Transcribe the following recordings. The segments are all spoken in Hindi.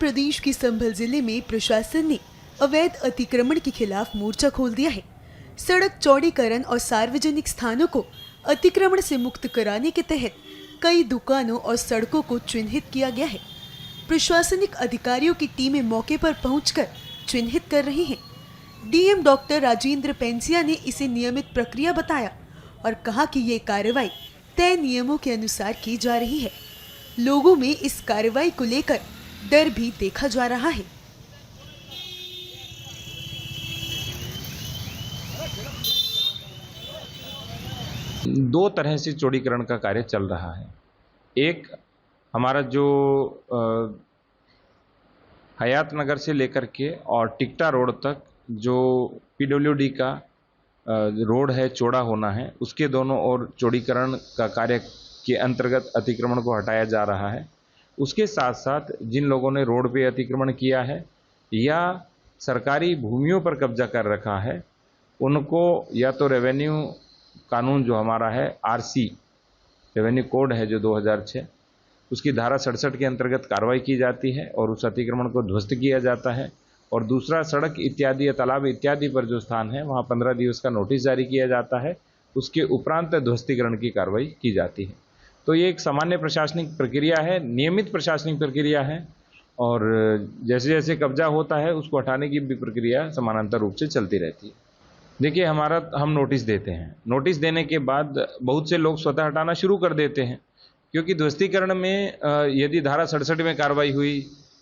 प्रदेश के संभल जिले में प्रशासन ने अवैध अतिक्रमण के खिलाफ मोर्चा खोल दिया है। सड़क चौड़ीकरण और सार्वजनिक स्थानों को अतिक्रमण से मुक्त कराने के तहत कई दुकानों और सड़कों को चिन्हित किया गया है। प्रशासनिक अधिकारियों की टीमें मौके पर पहुंचकर चिन्हित कर रही हैं। डीएम डॉक्टर राजेंद्र पेंसिया ने इसे नियमित प्रक्रिया बताया और कहा कि ये कार्रवाई तय नियमों के अनुसार की जा रही है। लोगों में इस कार्रवाई को लेकर डर भी देखा जा रहा है। दो तरह से चौड़ीकरण का कार्य चल रहा है। एक हमारा जो हयात नगर से लेकर के और टिकटा रोड तक जो पीडब्ल्यूडी का रोड है, चौड़ा होना है, उसके दोनों ओर चौड़ीकरण का कार्य के अंतर्गत अतिक्रमण को हटाया जा रहा है। उसके साथ साथ जिन लोगों ने रोड पे अतिक्रमण किया है या सरकारी भूमियों पर कब्जा कर रखा है, उनको या तो रेवेन्यू कानून जो हमारा है, आरसी रेवेन्यू कोड है जो 2006, उसकी धारा 67 के अंतर्गत कार्रवाई की जाती है और उस अतिक्रमण को ध्वस्त किया जाता है। और दूसरा, सड़क इत्यादि या तालाब इत्यादि पर जो स्थान है वहाँ 15 दिवस का नोटिस जारी किया जाता है। उसके उपरांत ध्वस्तीकरण की कार्रवाई की जाती है। तो ये एक सामान्य प्रशासनिक प्रक्रिया है, नियमित प्रशासनिक प्रक्रिया है और जैसे जैसे कब्जा होता है उसको हटाने की भी प्रक्रिया समानांतर रूप से चलती रहती है। देखिए, हम नोटिस देते हैं। नोटिस देने के बाद बहुत से लोग स्वतः हटाना शुरू कर देते हैं, क्योंकि ध्वस्तीकरण में यदि धारा 67 में कार्रवाई हुई,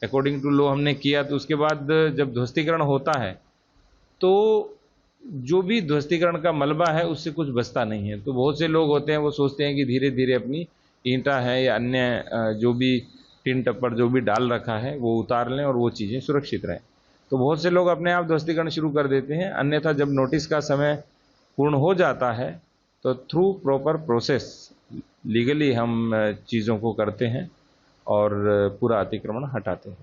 अकॉर्डिंग टू लॉ हमने किया, तो उसके बाद जब ध्वस्तीकरण होता है तो जो भी ध्वस्तीकरण का मलबा है उससे कुछ बचता नहीं है। तो बहुत से लोग होते हैं, वो सोचते हैं कि धीरे धीरे अपनी ईंटा है या अन्य जो भी टिन टप्पर जो भी डाल रखा है वो उतार लें और वो चीज़ें सुरक्षित रहें। तो बहुत से लोग अपने आप ध्वस्तीकरण शुरू कर देते हैं। अन्यथा जब नोटिस का समय पूर्ण हो जाता है तो थ्रू प्रॉपर प्रोसेस लीगली हम चीज़ों को करते हैं और पूरा अतिक्रमण हटाते हैं।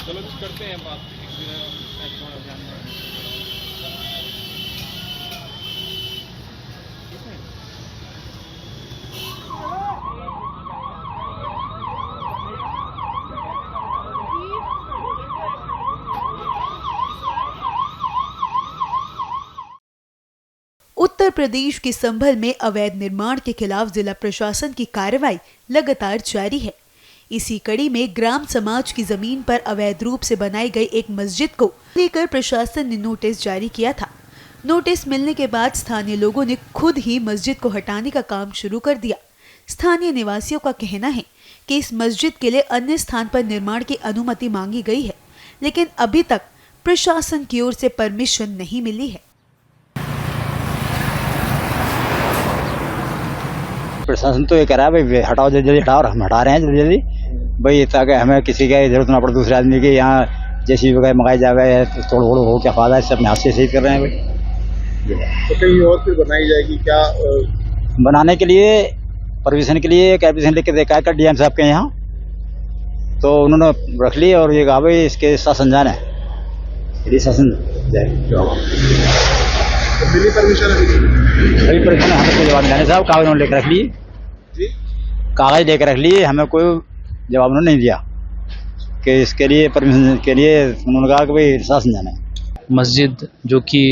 चलो करते हैं बात उत्तर प्रदेश के संभल में अवैध निर्माण के खिलाफ जिला प्रशासन की कार्रवाई लगातार जारी है। इसी कड़ी में ग्राम समाज की जमीन पर अवैध रूप से बनाई गई एक मस्जिद को लेकर प्रशासन ने नोटिस जारी किया था। नोटिस मिलने के बाद स्थानीय लोगों ने खुद ही मस्जिद को हटाने का काम शुरू कर दिया। स्थानीय निवासियों का कहना है कि इस मस्जिद के लिए अन्य स्थान पर निर्माण की अनुमति मांगी गई है, लेकिन अभी तक प्रशासन की ओर से परमिशन नहीं मिली है। प्रशासन तो ये कह रहा है भाई हटाओ, जल्दी जल्दी हटाओ, और हम हटा रहे हैं जल्दी जल्दी भाई, ताकि हमें किसी का जरूरत ना पड़े, दूसरे आदमी के यहाँ जैसी वगैरह मंगाई जाए तो थोड़ा थोड़ा हो क्या फायदा है, सब अपने हाथ से सही कर रहे हैं भाई। तो कहीं और फिर बनाई जाएगी क्या? बनाने के लिए परमिशन के लिए एक एप्लीकेशन लिख के देखा है डीएम साहब के यहाँ, तो उन्होंने रख ली और ये कहा भाई इसके शासन जाना है, यदि शासन जाए मिली परमिशन अभी परमिशन हमें कोई जवाब नहीं साहब, कागज उन्होंने लेकर रख लिए, कागज लेकर रख लिए, हमें कोई जवाब उन्होंने नहीं दिया कि इसके लिए परमिशन के लिए उन्होंने कहा कि भाई शासन जाना है। मस्जिद जो कि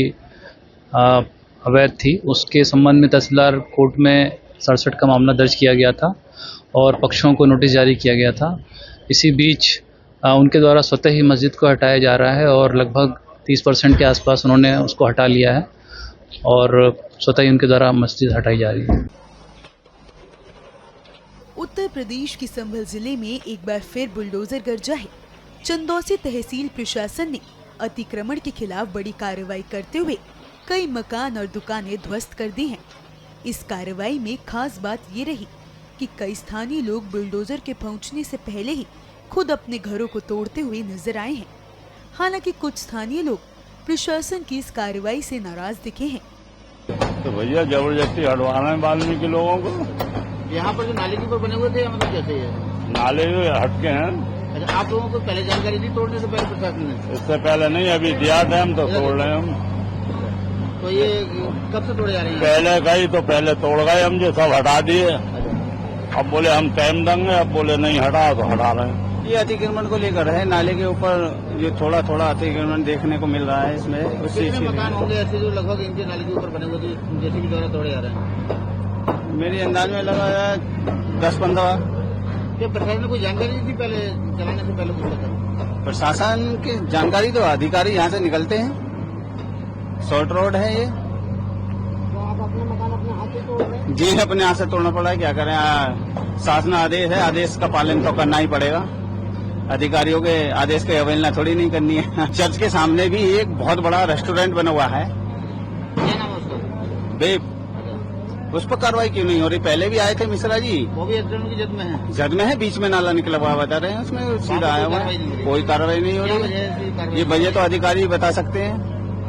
अवैध थी, उसके संबंध में तहसीलदार कोर्ट में 67 का मामला दर्ज किया गया था और पक्षों को नोटिस जारी किया गया था। इसी बीच उनके द्वारा स्वतः ही मस्जिद को हटाया जा रहा है और लगभग 30% के आसपास उन्होंने उसको हटा लिया है और स्वतः ही उनके द्वारा मस्जिद हटाई जा रही है। उत्तर प्रदेश के संभल जिले में एक बार फिर बुलडोजर गरजा है। चंदौसी तहसील प्रशासन ने अतिक्रमण के खिलाफ बड़ी कार्रवाई करते हुए कई मकान और दुकानें ध्वस्त कर दी हैं। इस कार्रवाई में खास बात ये रही कि कई स्थानीय लोग बुलडोजर के पहुंचने से पहले ही खुद अपने घरों को तोड़ते हुए नजर आए हैं। हालांकि कुछ स्थानीय लोग प्रशासन की इस कार्रवाई से नाराज दिखे हैं। तो भैया जबरदस्ती हटवाना है वाल्मीकि लोगों को। यहाँ पर जो नाले के ऊपर बने हुए थे, मतलब कैसे है? नाले जो हटके हैं। अच्छा, आप लोगों को पहले जानकारी दी तोड़ने से पहले प्रशासन ने? इससे पहले नहीं, अभी दिया था हम तो तोड़ रहे हैं हम। तो ये कब से तोड़े जा रहे हैं? पहले गई तो पहले तोड़ गए हम, जो सब हटा दिए। अब बोले हम टाइम देंगे, अब बोले नहीं हटा तो हटा रहे हैं। ये अतिक्रमण को लेकर है, नाले के ऊपर जो थोड़ा थोड़ा अतिक्रमण देखने को मिल रहा है इसमें। उस चीज कितने मकान होंगे ऐसे जो लगभग इनके नाले के ऊपर बने हुए जो जेसीबी द्वारा तोड़े जा रहे हैं? मेरे अंदाज में लगा है 10-15। क्या प्रशासन ने कोई जानकारी दी थी पहले चलाने से पहले कुछ पता? प्रशासन की जानकारी तो अधिकारी यहाँ से निकलते हैं, शॉर्ट रोड है ये। तो आप अपने मकान अपने हाथ से तोड़ रहे हैं? जी, अपने हाथ से तोड़ना पड़ा है, क्या करें। शासन आदेश है, आदेश का पालन तो करना ही पड़ेगा। अधिकारियों के आदेश की अवहेलना थोड़ी नहीं करनी है। चर्च के सामने भी एक बहुत बड़ा रेस्टोरेंट बना हुआ है, क्या नाम है उसका? बेब। उस पर कार्रवाई क्यों नहीं हो रही? पहले भी आए थे मिश्रा जी, वो भी अतिक्रमण की जद में है? जद में है, बीच में नाला निकला हुआ बता रहे हैं, उसमें सीधा आया हुआ है, कोई कार्रवाई नहीं हो क्या रही। वजह है ऐसी कार्रवाई? ये वजह तो अधिकारी बता सकते हैं।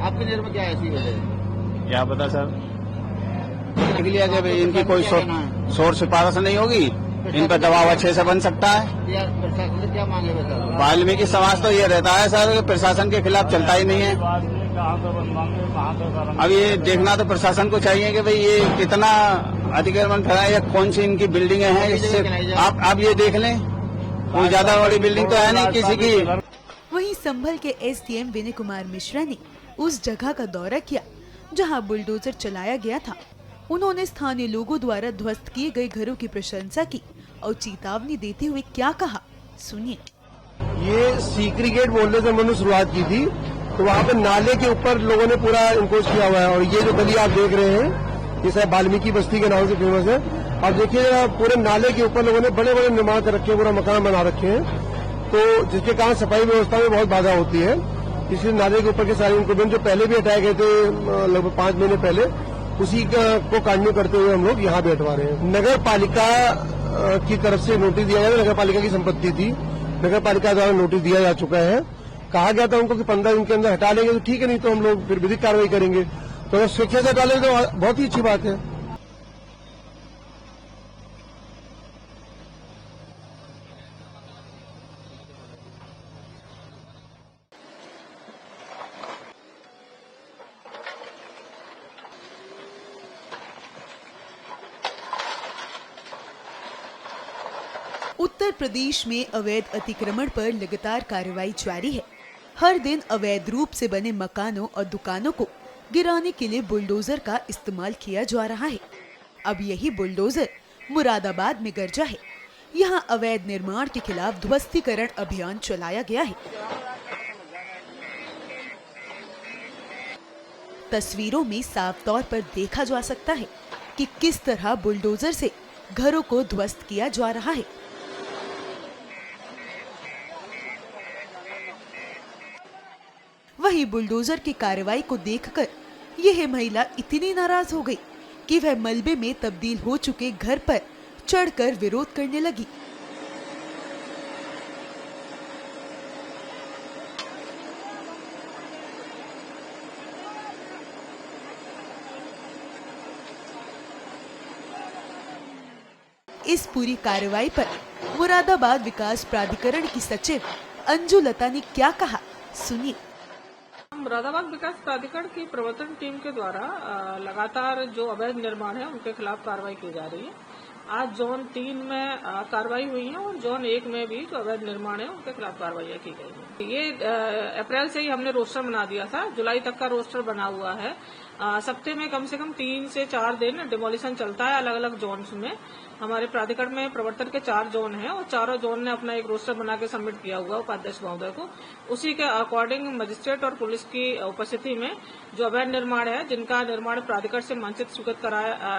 आपकी नजर में क्या ऐसी वजह है? क्या पता सर, देख लिया जब इनकी कोई शोर सिफारिश नहीं होगी, इन पर दबाव अच्छे से बन सकता है। या प्रशासन से क्या मांगे वैसा? वाल्मीकि समाज तो ये रहता है सर, प्रशासन के खिलाफ चलता ही नहीं है। अब ये देखना तो प्रशासन को चाहिए कि भाई ये कितना अतिक्रमण फैलाए या कौन सी इनकी बिल्डिंगें हैं, इससे आप ये देख लें, कोई ज्यादा बड़ी बिल्डिंग तो है नहीं किसी की। वहीं संभल के एसडीएम विनय कुमार मिश्रा ने उस जगह का दौरा किया जहां बुलडोजर चलाया गया था। उन्होंने स्थानीय लोगों द्वारा ध्वस्त किए गए घरों की प्रशंसा की और चेतावनी देते हुए क्या कहा, सुनिए। ये सीकरी गेट बोलने से मैंने शुरुआत की थी, तो वहाँ पे नाले के ऊपर लोगों ने पूरा इनकोज किया हुआ है। और ये जो गली आप देख रहे हैं, ये शायद वाल्मीकि बस्ती के नाम से फेमस है। आप देखिए पूरे नाले के ऊपर लोगों ने बड़े बड़े निर्माण कर रखे हैं, पूरा मकान बना रखे हैं, तो जिसके कारण सफाई व्यवस्था में बहुत बाधा होती है। इसलिए नाले के ऊपर के सारे इंक्रोचमेंट जो पहले भी हटाए गए थे लगभग 5 महीने पहले, उसी को कंटिन्यू करते हुए हम लोग यहाँ भी हटवा रहे हैं। नगर पालिका की तरफ से नोटिस दिया गया, नगर पालिका की संपत्ति थी, नगर पालिका द्वारा नोटिस दिया जा चुका है। कहा गया था उनको कि 15 दिन के अंदर हटा लेंगे तो ठीक है, नहीं तो हम लोग फिर विधिक कार्रवाई करेंगे। तो अगर स्वेच्छा से हटा लेंगे तो बहुत ही अच्छी बात है। उत्तर प्रदेश में अवैध अतिक्रमण पर लगातार कार्रवाई जारी है। हर दिन अवैध रूप से बने मकानों और दुकानों को गिराने के लिए बुलडोजर का इस्तेमाल किया जा रहा है। अब यही बुलडोजर मुरादाबाद में गरजा है। यहां अवैध निर्माण के खिलाफ ध्वस्तीकरण अभियान चलाया गया है। तस्वीरों में साफ तौर पर देखा जा सकता है कि किस तरह बुलडोजर से घरों को ध्वस्त किया जा रहा है। वही बुलडोजर की कार्रवाई को देखकर यह महिला इतनी नाराज हो गई कि वह मलबे में तब्दील हो चुके घर पर चढ़कर विरोध करने लगी। इस पूरी कार्रवाई पर मुरादाबाद विकास प्राधिकरण की सचिव अंजू लता ने क्या कहा, सुनिए। मुरादाबाद विकास प्राधिकरण की प्रवर्तन टीम के द्वारा लगातार जो अवैध निर्माण है उनके खिलाफ कार्रवाई की जा रही है। आज जोन 3 में कार्रवाई हुई है और जोन 1 में भी जो अवैध निर्माण है उनके खिलाफ कार्रवाई की गई है। ये अप्रैल से ही हमने रोस्टर बना दिया था, जुलाई तक का रोस्टर बना हुआ है। सप्ताह में कम से कम 3 से 4 दिन डिमोलिशन चलता है अलग अलग जोन्स में। हमारे प्राधिकरण में प्रवर्तन के 4 जोन हैं और चारों जोन ने अपना एक रोस्टर बना के सबमिट किया हुआ उपाध्यक्ष महोदय को। उसी के अकॉर्डिंग मजिस्ट्रेट और पुलिस की उपस्थिति में जो अवैध निर्माण है, जिनका निर्माण प्राधिकरण से मानचित्र स्वीकृत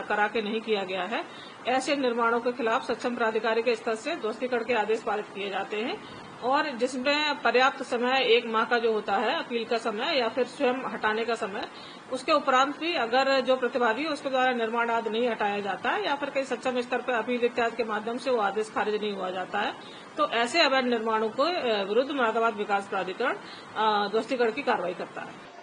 करा के नहीं किया गया है, ऐसे निर्माणों के खिलाफ सक्षम प्राधिकारी के स्तर से ध्वस्तीकरण के आदेश पारित किए जाते हैं और जिसमें पर्याप्त समय 1 माह का जो होता है अपील का समय या फिर स्वयं हटाने का समय, उसके उपरांत भी अगर जो प्रतिवादी है उसके द्वारा निर्माण आदि नहीं हटाया जाता है या फिर कहीं सक्षम स्तर पर अपील इत्यादि के माध्यम से वो आदेश खारिज नहीं हुआ जाता है, तो ऐसे अवैध निर्माणों को विरुद्ध मुरादाबाद विकास प्राधिकरण ध्वस्तीकरण की कार्रवाई करता है।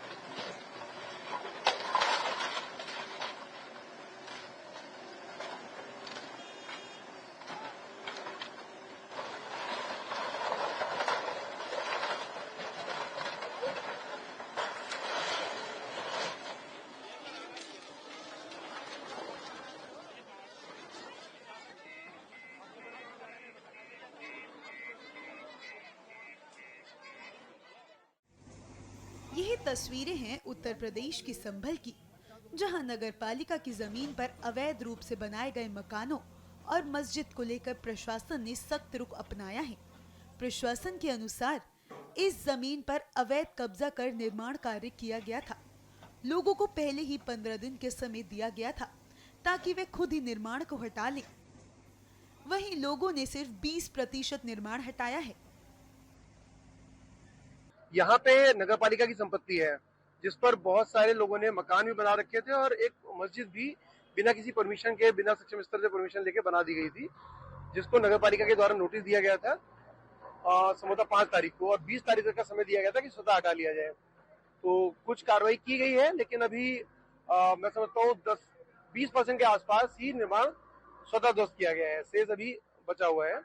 यही तस्वीरें हैं उत्तर प्रदेश की संभल की, जहां नगर पालिका की जमीन पर अवैध रूप से बनाए गए मकानों और मस्जिद को लेकर प्रशासन ने सख्त रुख अपनाया है। प्रशासन के अनुसार इस जमीन पर अवैध कब्जा कर निर्माण कार्य किया गया था। लोगों को पहले ही 15 दिन के समय दिया गया था ताकि वे खुद ही निर्माण को हटा लें। वहीं लोगों ने सिर्फ 20% निर्माण हटाया है। यहाँ पे नगर पालिका की संपत्ति है, जिस पर बहुत सारे लोगों ने मकान भी बना रखे थे और एक मस्जिद भी बिना किसी परमिशन के, बिना सक्षम स्तर से परमिशन लेके बना दी गई थी, जिसको नगर पालिका के द्वारा नोटिस दिया गया था संभवतः 5 तारीख को, और 20 तारीख तक का समय दिया गया था कि स्वतः हटा लिया जाए। तो कुछ कार्रवाई की गई है, लेकिन अभी मैं समझता हूँ 10-20% के आसपास ही निर्माण स्वतः ध्वस्त किया गया है, शेष अभी बचा हुआ है।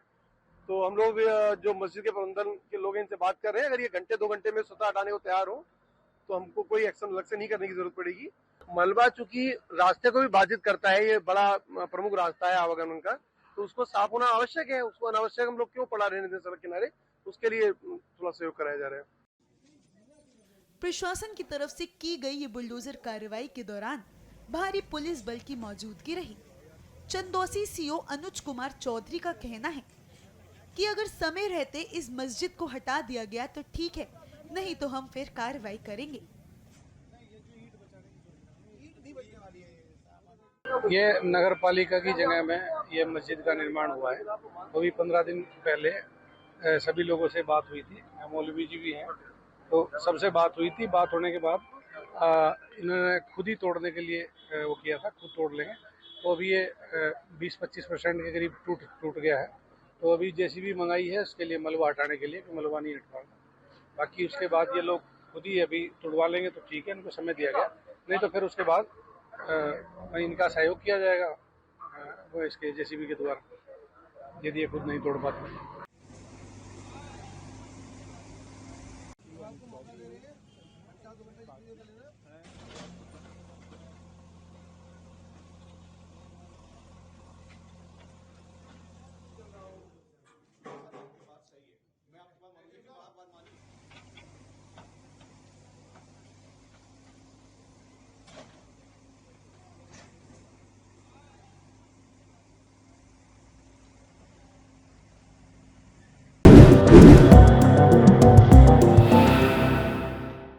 तो हम लोग जो मस्जिद के प्रबंधन के लोग इनसे बात कर रहे हैं, अगर ये घंटे 2 घंटे में स्वतः हटाने को तैयार हो तो हमको कोई एक्शन अलग से नहीं करने की जरूरत पड़ेगी। मलबा चूंकि रास्ते को भी बाधित करता है, ये बड़ा प्रमुख रास्ता है आवागमन का, तो उसको साफ होना आवश्यक है। उसको अनावश्यक हम लोग क्यों पड़ा रहने दें सड़क किनारे, उसके लिए थोड़ा सहयोग कराया जा रहा है। प्रशासन की तरफ से की गई ये बुलडोजर कार्रवाई के दौरान भारी पुलिस बल की मौजूदगी रही। चंदौसी सीओ अनुज कुमार चौधरी का कहना है कि अगर समय रहते इस मस्जिद को हटा दिया गया तो ठीक है, नहीं तो हम फिर कार्रवाई करेंगे। ये नगर पालिका की जगह में ये मस्जिद का निर्माण हुआ है। अभी 15 दिन पहले सभी लोगों से बात हुई थी, मौलवी जी भी हैं, तो सबसे बात हुई थी। बात होने के बाद इन्होंने खुद ही तोड़ने के लिए वो किया था, खुद तोड़ लेंगे। तो अभी ये 20-25% के करीब टूट गया है। तो अभी जेसीबी मंगाई है उसके लिए, मलबा हटाने के लिए, कि मलबा नहीं हटवाना। बाकी उसके बाद ये लोग खुद ही अभी तुड़वा लेंगे तो ठीक है, इनको समय दिया गया, नहीं तो फिर उसके बाद इनका सहयोग किया जाएगा वो इसके जेसीबी के द्वारा, यदि ये खुद नहीं तोड़ पाते।